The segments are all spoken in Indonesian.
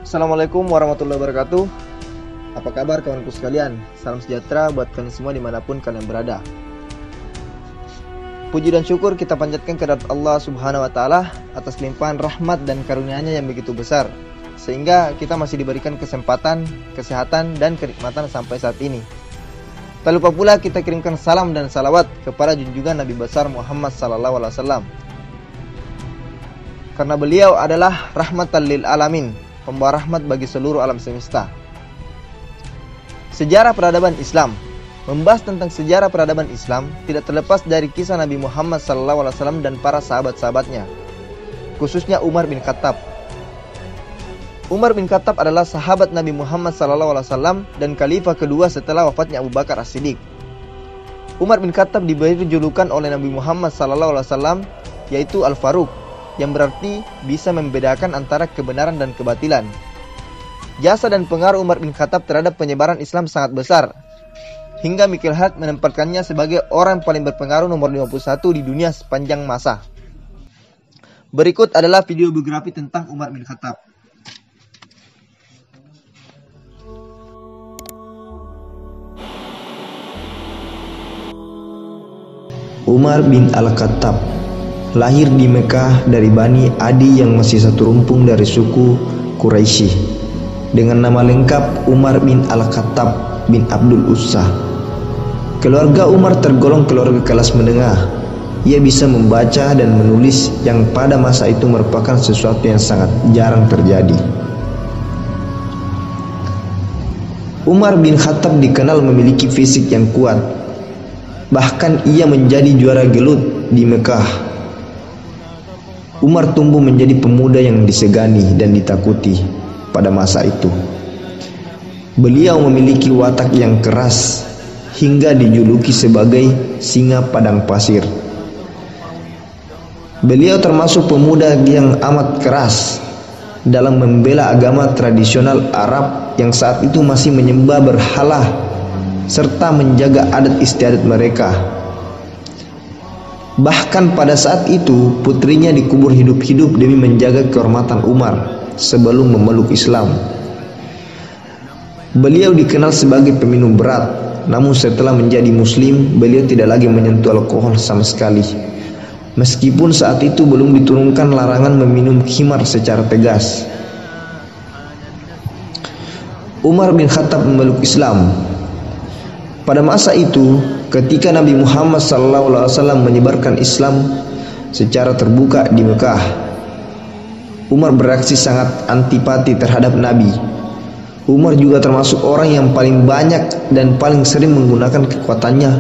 Assalamualaikum warahmatullahi wabarakatuh. Apa kabar kawanku sekalian? Salam sejahtera buat kalian semua dimanapun kalian berada. Puji dan syukur kita panjatkan kehadirat Allah Subhanahu wa Ta'ala atas limpahan rahmat dan karunia-Nya yang begitu besar, sehingga kita masih diberikan kesempatan, kesehatan, dan kenikmatan sampai saat ini. Tak lupa pula kita kirimkan salam dan salawat kepada junjungan Nabi besar Muhammad sallallahu alaihi wasallam, karena beliau adalah rahmatan lil alamin, pembawa rahmat bagi seluruh alam semesta. Sejarah peradaban Islam. Membahas tentang sejarah peradaban Islam tidak terlepas dari kisah Nabi Muhammad SAW dan para sahabat-sahabatnya, khususnya Umar bin Khattab. Umar bin Khattab adalah sahabat Nabi Muhammad SAW dan khalifah kedua setelah wafatnya Abu Bakar As-Siddiq. Umar bin Khattab diberi julukan oleh Nabi Muhammad SAW yaitu Al-Faruq, yang berarti bisa membedakan antara kebenaran dan kebatilan. Jasa dan pengaruh Umar bin Khattab terhadap penyebaran Islam sangat besar, hingga Michael Hart menempatkannya sebagai orang paling berpengaruh nomor 51 di dunia sepanjang masa. Berikut adalah video biografi tentang Umar bin Khattab. Umar bin Al-Khattab lahir di Mekah dari Bani Adi yang masih satu rumpun dari suku Quraisy. Dengan nama lengkap Umar bin Al-Khattab bin Abdul Uzza. Keluarga Umar tergolong keluarga kelas menengah. Ia bisa membaca dan menulis yang pada masa itu merupakan sesuatu yang sangat jarang terjadi. Umar bin Khattab dikenal memiliki fisik yang kuat. Bahkan ia menjadi juara gelut di Mekah. Umar tumbuh menjadi pemuda yang disegani dan ditakuti pada masa itu. Beliau memiliki watak yang keras hingga dijuluki sebagai singa padang pasir. Beliau termasuk pemuda yang amat keras dalam membela agama tradisional Arab yang saat itu masih menyembah berhala serta menjaga adat istiadat mereka. Bahkan pada saat itu putrinya dikubur hidup-hidup demi menjaga kehormatan Umar sebelum memeluk Islam. Beliau dikenal sebagai peminum berat, namun setelah menjadi muslim beliau tidak lagi menyentuh alkohol sama sekali. Meskipun saat itu belum diturunkan larangan meminum khimar secara tegas. Umar bin Khattab memeluk Islam. Pada masa itu, ketika Nabi Muhammad SAW menyebarkan Islam secara terbuka di Mekah, Umar bereaksi sangat antipati terhadap Nabi. Umar juga termasuk orang yang paling banyak dan paling sering menggunakan kekuatannya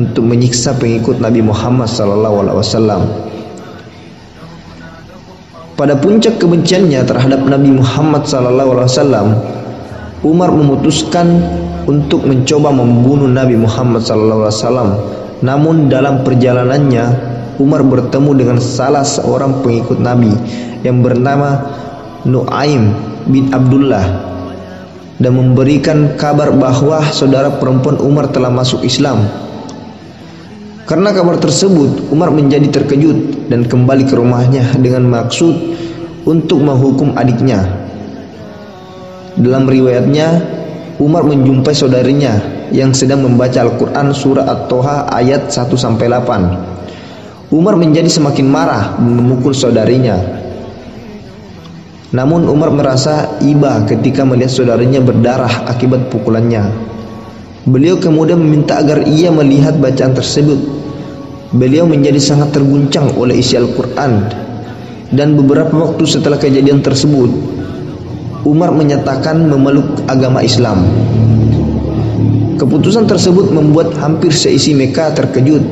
untuk menyiksa pengikut Nabi Muhammad SAW. Pada puncak kebenciannya terhadap Nabi Muhammad SAW, Umar memutuskan untuk mencoba membunuh Nabi Muhammad SAW. Namun dalam perjalanannya Umar bertemu dengan salah seorang pengikut Nabi yang bernama Nuaim bin Abdullah dan memberikan kabar bahwa saudara perempuan Umar telah masuk Islam. Karena kabar tersebut, Umar menjadi terkejut dan kembali ke rumahnya dengan maksud untuk menghukum adiknya. Dalam riwayatnya, Umar menjumpai saudarinya yang sedang membaca Al-Quran surah At-Toha ayat 1-8. Umar menjadi semakin marah dan memukul saudarinya. Namun Umar merasa iba ketika melihat saudarinya berdarah akibat pukulannya. Beliau kemudian meminta agar ia melihat bacaan tersebut. Beliau menjadi sangat terguncang oleh isi Al-Quran. Dan beberapa waktu setelah kejadian tersebut, Umar menyatakan memeluk agama Islam. Keputusan tersebut membuat hampir seisi Mekah terkejut,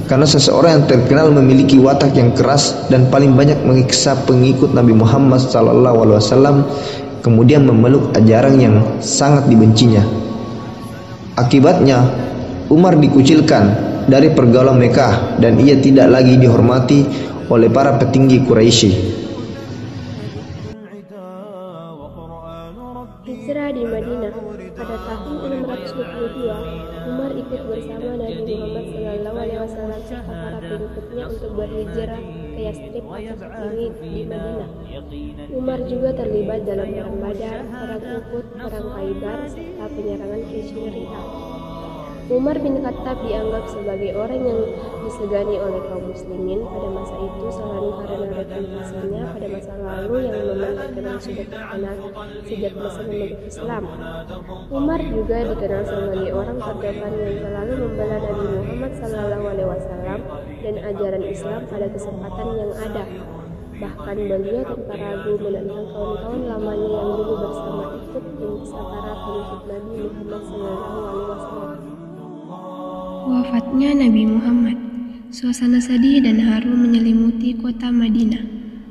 karena seseorang yang terkenal memiliki watak yang keras dan paling banyak mengiksa pengikut Nabi Muhammad SAW kemudian memeluk ajaran yang sangat dibencinya. Akibatnya, Umar dikucilkan dari pergaulan Mekah dan ia tidak lagi dihormati oleh para petinggi Quraisy. Hijrah di Madinah. Pada tahun 622, Umar ikut bersama Nabi Muhammad SAW serta para pengikutnya untuk berhijrah ke ke Yastrib atau Tinggi di Madinah. Umar juga terlibat dalam perang Badar, perang Uhud, perang Khaybar, serta penyerangan ke Syria. Umar bin Khattab dianggap sebagai orang yang disegani oleh kaum muslimin pada masa itu selain karena reputasinya pada masa lalu yang memang terkenal sudah terkenal sejak masa memeluk Islam. Umar juga dikenal sebagai orang terdepan yang selalu membela Nabi Muhammad SAW dan ajaran Islam pada kesempatan yang ada. Bahkan beliau tanpa ragu menentang kawan-kawan lamanya yang dulu bersama ikut menyiksa para pengikut Nabi Muhammad SAW. Wafatnya Nabi Muhammad. Suasana sedih dan haru menyelimuti kota Madinah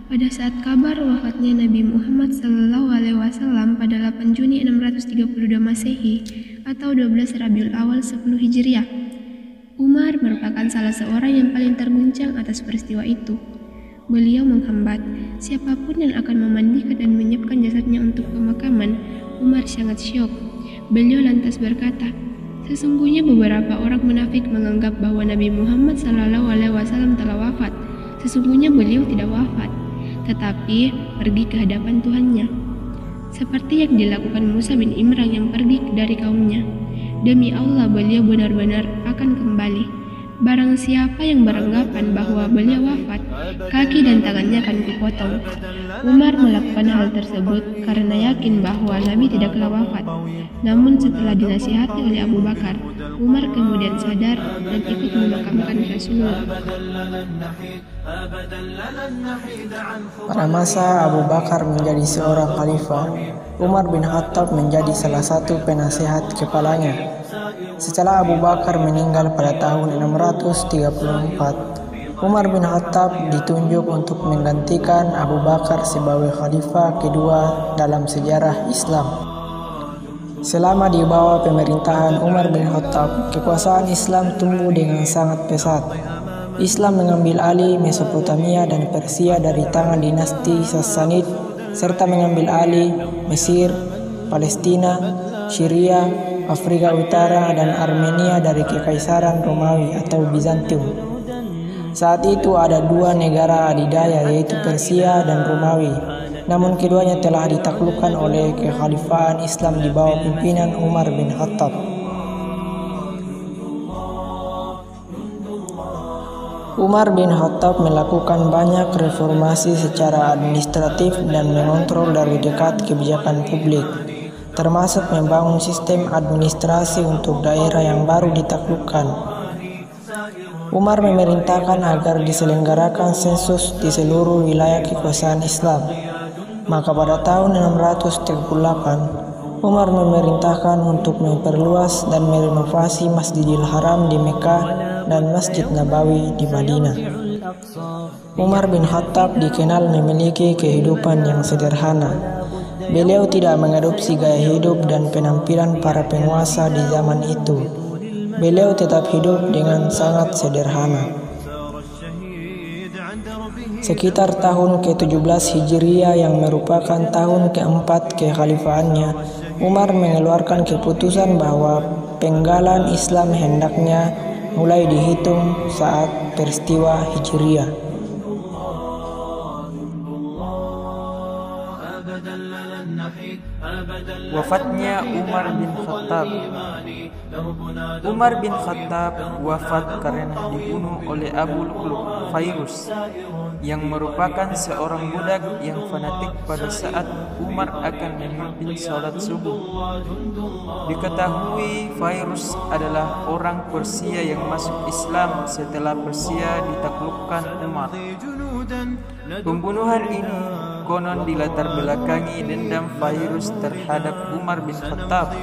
pada saat kabar wafatnya Nabi Muhammad SAW pada 8 Juni 632 Masehi atau 12 Rabiul Awal 10 Hijriah. Umar merupakan salah seorang yang paling terguncang atas peristiwa itu. Beliau menghambat siapapun yang akan memandikan dan menyiapkan jasadnya untuk pemakaman. Umar sangat syok. Beliau lantas berkata, sesungguhnya beberapa orang munafik menganggap bahwa Nabi Muhammad SAW telah wafat. Sesungguhnya beliau tidak wafat, tetapi pergi ke hadapan Tuhannya. Seperti yang dilakukan Musa bin Imran yang pergi dari kaumnya. Demi Allah beliau benar-benar akan kembali. Barang siapa yang beranggapan bahwa beliau wafat, kaki dan tangannya akan kupotong. Umar melakukan hal tersebut karena yakin bahwa Nabi tidaklah wafat. Namun setelah dinasihati oleh Abu Bakar, Umar kemudian sadar dan ikut memakamkan Rasulullah. Pada masa Abu Bakar menjadi seorang khalifah, Umar bin Khattab menjadi salah satu penasehat kepalanya. Setelah Abu Bakar meninggal pada tahun 634, Umar bin Khattab ditunjuk untuk menggantikan Abu Bakar sebagai khalifah kedua dalam sejarah Islam. Selama di bawah pemerintahan Umar bin Khattab, kekuasaan Islam tumbuh dengan sangat pesat. Islam mengambil alih Mesopotamia dan Persia dari tangan dinasti Sassanid, serta mengambil alih Mesir, Palestina, Syria, Afrika Utara, dan Armenia dari Kekaisaran Romawi atau Bizantium. Saat itu ada dua negara adidaya yaitu Persia dan Romawi, namun keduanya telah ditaklukkan oleh kekhalifahan Islam di bawah pimpinan Umar bin Khattab. Umar bin Khattab melakukan banyak reformasi secara administratif dan mengontrol dari dekat kebijakan publik, termasuk membangun sistem administrasi untuk daerah yang baru ditaklukkan. Umar memerintahkan agar diselenggarakan sensus di seluruh wilayah kekuasaan Islam. Maka pada tahun 638, Umar memerintahkan untuk memperluas dan merenovasi Masjidil Haram di Mekah dan Masjid Nabawi di Madinah. Umar bin Khattab dikenal memiliki kehidupan yang sederhana. Beliau tidak mengadopsi gaya hidup dan penampilan para penguasa di zaman itu. Beliau tetap hidup dengan sangat sederhana. Sekitar tahun ke-17 Hijriah yang merupakan tahun keempat kekhalifahannya, Umar mengeluarkan keputusan bahwa penggalan Islam hendaknya mulai dihitung saat peristiwa Hijriah. Wafatnya Umar bin Khattab. Umar bin Khattab wafat karena dibunuh oleh Abu Lu'lu' Fairuz, yang merupakan seorang budak yang fanatik pada saat Umar akan memimpin sholat subuh. Diketahui Fairuz adalah orang Persia yang masuk Islam setelah Persia ditaklukkan Umar. Pembunuhan ini konon dilatar belakangi dendam Fairuz terhadap Umar bin Khattab.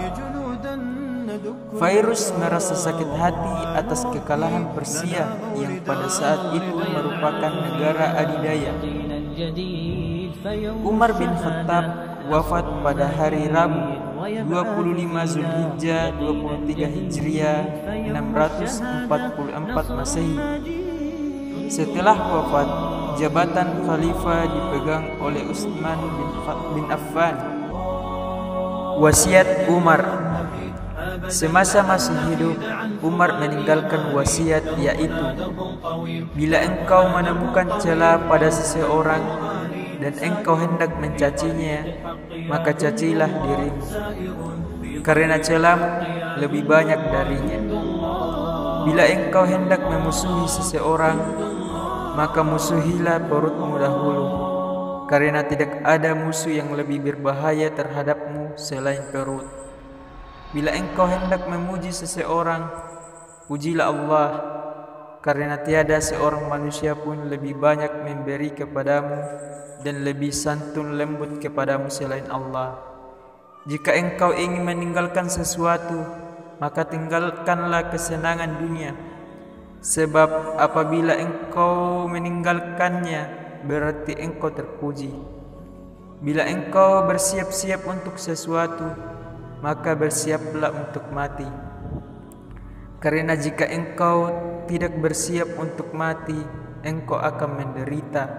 Fairuz merasa sakit hati atas kekalahan Persia yang pada saat itu merupakan negara adidaya. Umar bin Khattab wafat pada hari Rabu 25 Zulhijjah 23 Hijriah 644 Masehi. Setelah wafat, jabatan khalifah dipegang oleh Utsman bin Affan. Wasiat Umar. Semasa masih hidup, Umar meninggalkan wasiat, yaitu bila engkau menemukan celah pada seseorang dan engkau hendak mencacinya, maka cacilah dirimu, karena celahmu lebih banyak darinya. Bila engkau hendak memusuhi seseorang, maka musuhilah perutmu dahulu, karena tidak ada musuh yang lebih berbahaya terhadapmu selain perut. Bila engkau hendak memuji seseorang, pujilah Allah, karena tiada seorang manusia pun lebih banyak memberi kepadamu dan lebih santun lembut kepadamu selain Allah. Jika engkau ingin meninggalkan sesuatu, maka tinggalkanlah kesenangan dunia, sebab apabila engkau meninggalkannya, berarti engkau terpuji. Bila engkau bersiap-siap untuk sesuatu, maka bersiaplah untuk mati. Karena jika engkau tidak bersiap untuk mati, engkau akan menderita,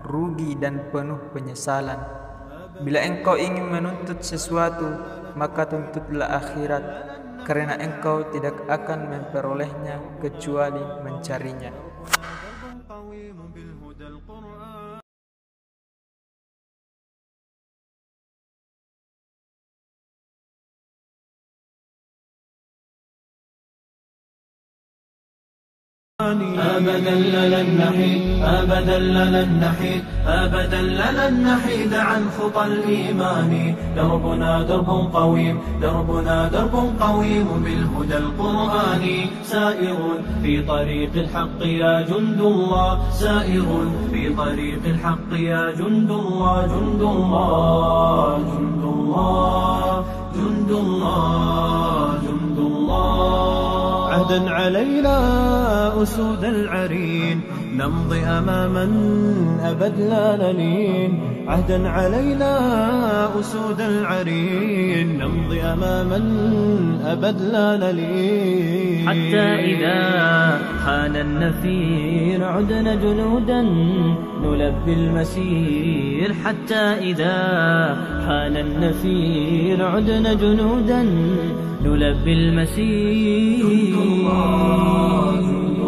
rugi dan penuh penyesalan. Bila engkau ingin menuntut sesuatu, maka tuntutlah akhirat, karena engkau tidak akan memperolehnya kecuali mencarinya. أبدا لن نحيد أبدا لن نحيد أبدا لن نحيد عن خطى الإيمان. دربنا درب قويم دربنا درب قويم بالهدى القرآني. سائر في طريق الحق يا جند الله سائر في طريق الحق يا جند الله جند الله جند الله جند الله جند الله. عهدا علينا أسود العرين نمضي أماما أبد لا نلين. عهدا علينا أسود العرين نمضي أماما أبد لا نلين. حتى إذا حان النفير عدنا جنودا نلبي المسير. حتى إذا حان النفير عدنا جنودا نلبي المسير. جند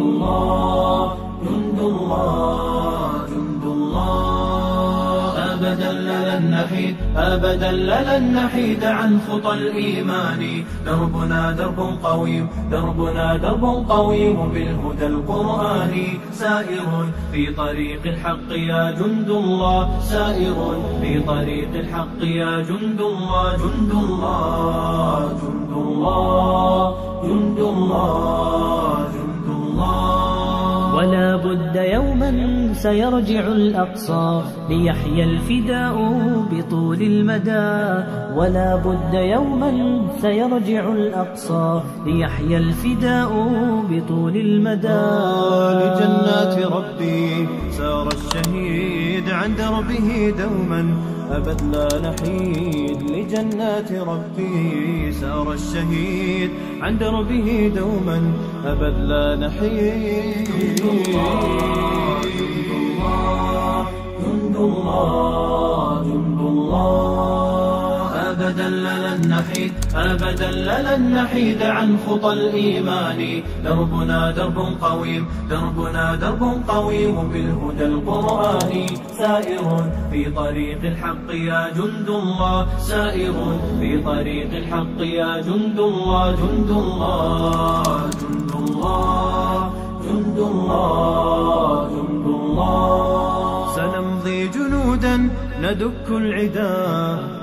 الله جند الله جند الله. أبدا لن نحيد أبدا لن نحيد عن خطى الإيمان. دربنا درب قويم دربنا درب قويم بالهدى القرآني. سائر في طريق الحق يا جند الله سائر في طريق الحق يا جند الله جند الله جند الله جند الله جند الله. ولا بد يوما سيرجع الأقصى ليحيى الفداء بطول المدى. ولا بد يوما سيرجع الأقصى ليحيى الفداء بطول المدى. لجنات ربي سار الشهيد عن دربه دوما أبد لا نحيد. لجنات ربي سار الشهيد عن دربه دوما أبد لا نحيد. جند الله جند الله جند الله. أبدا لن نحيد أبدا لن نحيد عن خطى الإيمان. دربنا درب قويم دربنا درب قويم بالهدى القرآني. سائر في طريق الحق يا جند الله سائر في طريق الحق يا جند الله جند الله جند الله جند الله جند الله. سنمضي جنودا ندك العدا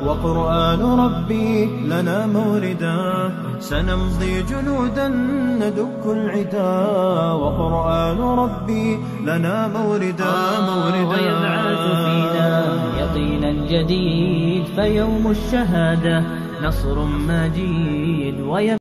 وقرآن ربي لنا موردا. سنمضي جنودا ندك العدا وقرآن ربي لنا موردا موردا. ويبعث فينا يقينا جديد فيوم الشهادة نصر مجيد.